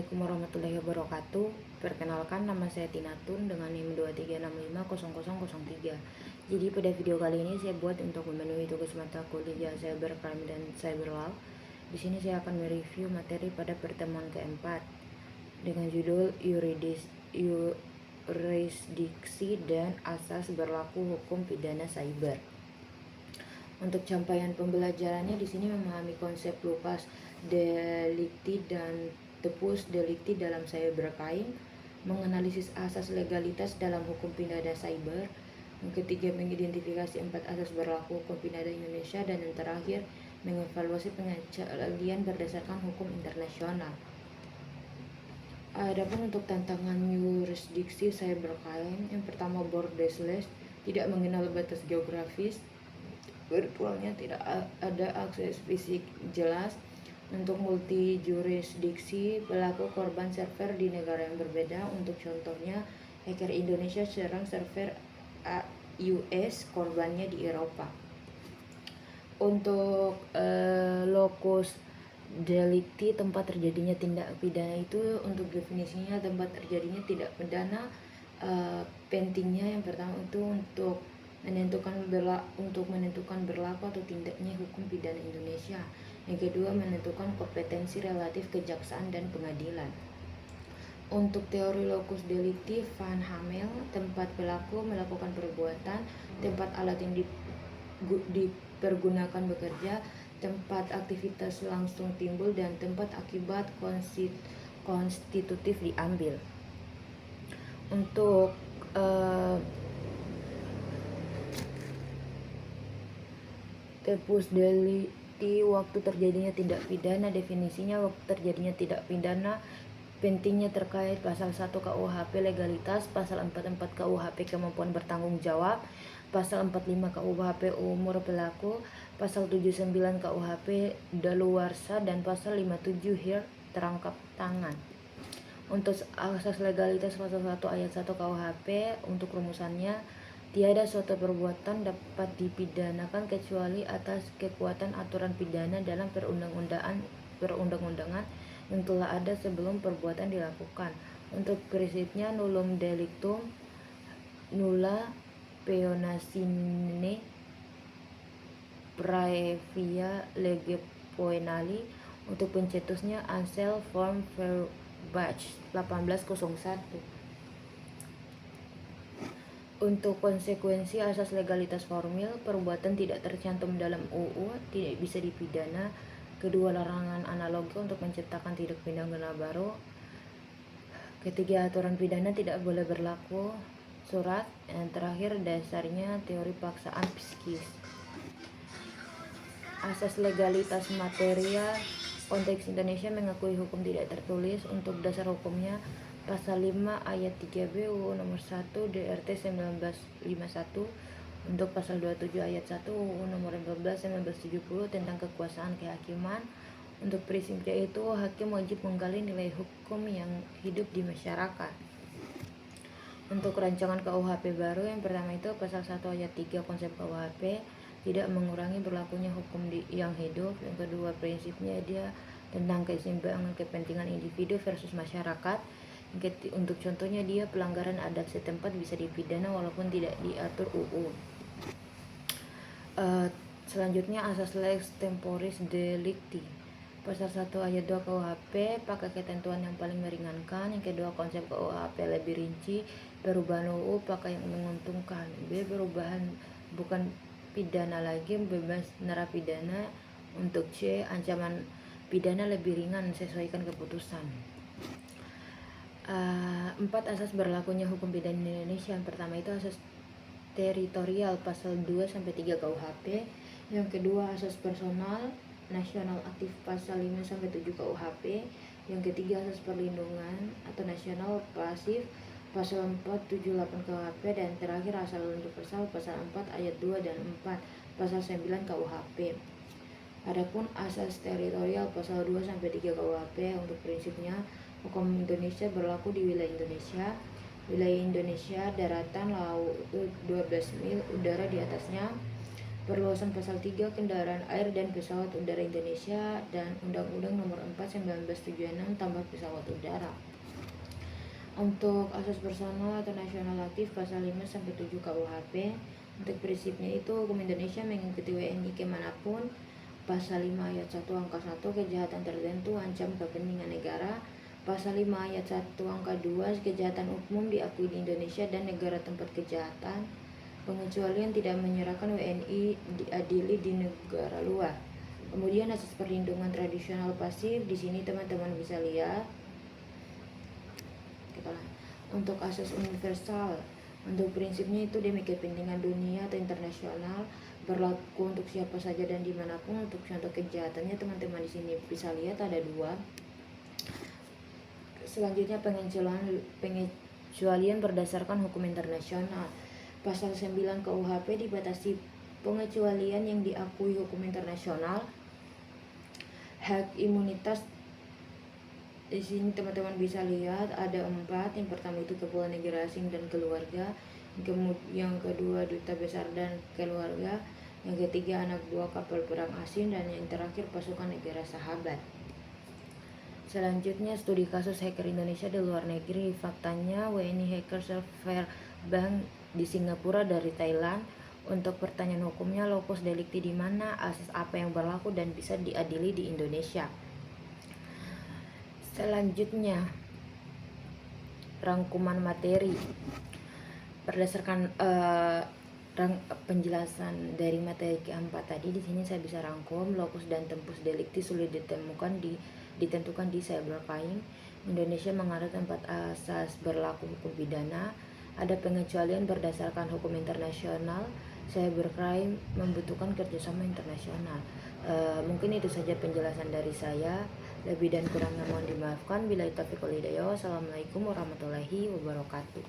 Assalamualaikum warahmatullahi wabarakatuh. Perkenalkan, nama saya Tinatun dengan NIM 23650003. Jadi pada video kali ini saya buat untuk memenuhi tugas mata kuliah Cybercrime dan Cyberlaw. Di sini saya akan mereview materi pada pertemuan keempat dengan judul Yurisdiksi dan Asas Berlaku Hukum Pidana Cyber. Untuk capaian pembelajarannya di sini memahami konsep locus delicti dan tepus delicti dalam cybercrime, menganalisis asas legalitas dalam hukum pidana cyber, yang ketiga mengidentifikasi 4 asas berlaku hukum pidana Indonesia, dan yang terakhir mengevaluasi pengecualian berdasarkan hukum internasional. Adapun untuk tantangan yurisdiksi cybercrime, yang pertama borderless, tidak mengenal batas geografis, virtualnya tidak ada akses fisik jelas. Untuk multi jurisdiksi, pelaku korban server di negara yang berbeda. Untuk contohnya, hacker Indonesia serang server US, korbannya di Eropa. Untuk locus delicti, tempat terjadinya tindak pidana, itu untuk definisinya tempat terjadinya tindak pidana. Pentingnya yang pertama itu untuk menentukan berlaku atau tidaknya hukum pidana Indonesia. Yang kedua, menentukan kompetensi relatif kejaksaan dan pengadilan. Untuk teori locus delicti, Van Hamel, tempat pelaku melakukan perbuatan, tempat alat yang dipergunakan bekerja, tempat aktivitas langsung timbul, dan tempat akibat konstitutif diambil. Untuk tepus delicti, waktu terjadinya tindak pidana. Definisinya, waktu terjadinya tindak pidana pentingnya terkait pasal 1 KUHP legalitas, pasal 44 KUHP kemampuan bertanggung jawab, pasal 45 KUHP umur pelaku, pasal 79 KUHP daluarsa, dan pasal 57 HIR terangkap tangan. Untuk asas legalitas pasal 1 ayat 1 KUHP, untuk rumusannya, tiada suatu perbuatan dapat dipidanakan kecuali atas kekuatan aturan pidana dalam perundang-undangan yang telah ada sebelum perbuatan dilakukan. Untuk prinsipnya, nullum delictum nulla peona sine praevia lege poenali. Untuk pencetusnya, Ansel Form Verbach 1801. Untuk konsekuensi asas legalitas formil, perbuatan tidak tercantum dalam UU tidak bisa dipidana. Kedua, larangan analogi untuk menciptakan tindak pidana baru. Ketiga, aturan pidana tidak boleh berlaku surat. Yang terakhir, dasarnya teori paksaan psikis. Asas legalitas material, konteks Indonesia mengakui hukum tidak tertulis. Untuk dasar hukumnya, pasal 5 ayat 3B UU nomor 1 DRT 1951. Untuk pasal 27 ayat 1 UU nomor 14 1970 tentang kekuasaan kehakiman. Untuk prinsipnya itu, hakim wajib menggali nilai hukum yang hidup di masyarakat. Untuk rancangan KUHP baru, yang pertama itu pasal 1 ayat 3 konsep KUHP tidak mengurangi berlakunya hukum yang hidup. Yang kedua, prinsipnya dia tentang keseimbangan kepentingan individu versus masyarakat. Untuk contohnya, dia pelanggaran adat setempat bisa dipidana walaupun tidak diatur UU. Selanjutnya, asas lex temporis delicti, pasal 1 ayat 2 KUHP pakai ketentuan yang paling meringankan. Yang kedua, konsep KUHP lebih rinci. Perubahan UU pakai yang menguntungkan. B, perubahan bukan pidana lagi, bebas narapidana. Untuk C, ancaman pidana lebih ringan, sesuaikan keputusan. 4 asas berlakunya hukum pidana Indonesia. Yang pertama itu asas teritorial, pasal 2-3 KUHP. Yang kedua, asas personal nasional aktif, pasal 5-7 KUHP. Yang ketiga, asas perlindungan atau nasional pasif, pasal 4-78 KUHP. Dan terakhir, asas universal, pasal 4 ayat 2 dan 4, pasal 9 KUHP. Adapun asas teritorial, pasal 2-3 KUHP, untuk prinsipnya, hukum Indonesia berlaku di wilayah Indonesia. Wilayah Indonesia, daratan, laut 12 mil, udara di atasnya. perluasan pasal 3 kendaraan air dan pesawat udara Indonesia, dan Undang-Undang Nomor 4 1976 tambah pesawat udara. Untuk asas personal atau nasional aktif pasal 5 sampai 7 KUHP. Untuk prinsipnya itu hukum Indonesia mengikuti WNI kemanapun. Pasal 5 ayat 1 angka 1 kejahatan tertentu ancam kepentingan negara. Pasal 5 ayat 1 angka 2 kejahatan umum diakui di Indonesia dan negara tempat kejahatan. Pengecualian tidak menyerahkan WNI diadili di negara luar. Kemudian asas perlindungan tradisional pasif, di sini teman-teman bisa lihat. Untuk asas universal, untuk prinsipnya itu demi kepentingan dunia atau internasional, berlaku untuk siapa saja dan dimanapun. Untuk contoh kejahatannya teman-teman di sini bisa lihat ada 2. Selanjutnya pengecualian berdasarkan hukum internasional. Pasal 9 KUHP dibatasi pengecualian yang diakui hukum internasional. Hak imunitas, di sini teman-teman bisa lihat ada 4. Yang pertama itu kepala negara asing dan keluarga. Yang kedua duta besar dan keluarga. Yang ketiga anak buah kapal perang asing, dan yang terakhir pasukan negara sahabat. Selanjutnya studi kasus hacker Indonesia di luar negeri. Faktanya WNI hacker server bank di Singapura dari Thailand. Untuk pertanyaan hukumnya, lokus delikti di mana, asas apa yang berlaku dan bisa diadili di Indonesia. Selanjutnya rangkuman materi. Berdasarkan penjelasan dari materi keempat tadi, di sini saya bisa rangkum lokus dan tempus delikti sulit ditentukan di cybercrime. Indonesia mengatur 4 asas berlaku hukum pidana. Ada pengecualian berdasarkan hukum internasional. Cybercrime membutuhkan kerjasama internasional. Mungkin itu saja penjelasan dari saya. Lebih dan kurangnya mohon dimaafkan. Billahi taufiq wal hidayah. Wassalamualaikum warahmatullahi wabarakatuh.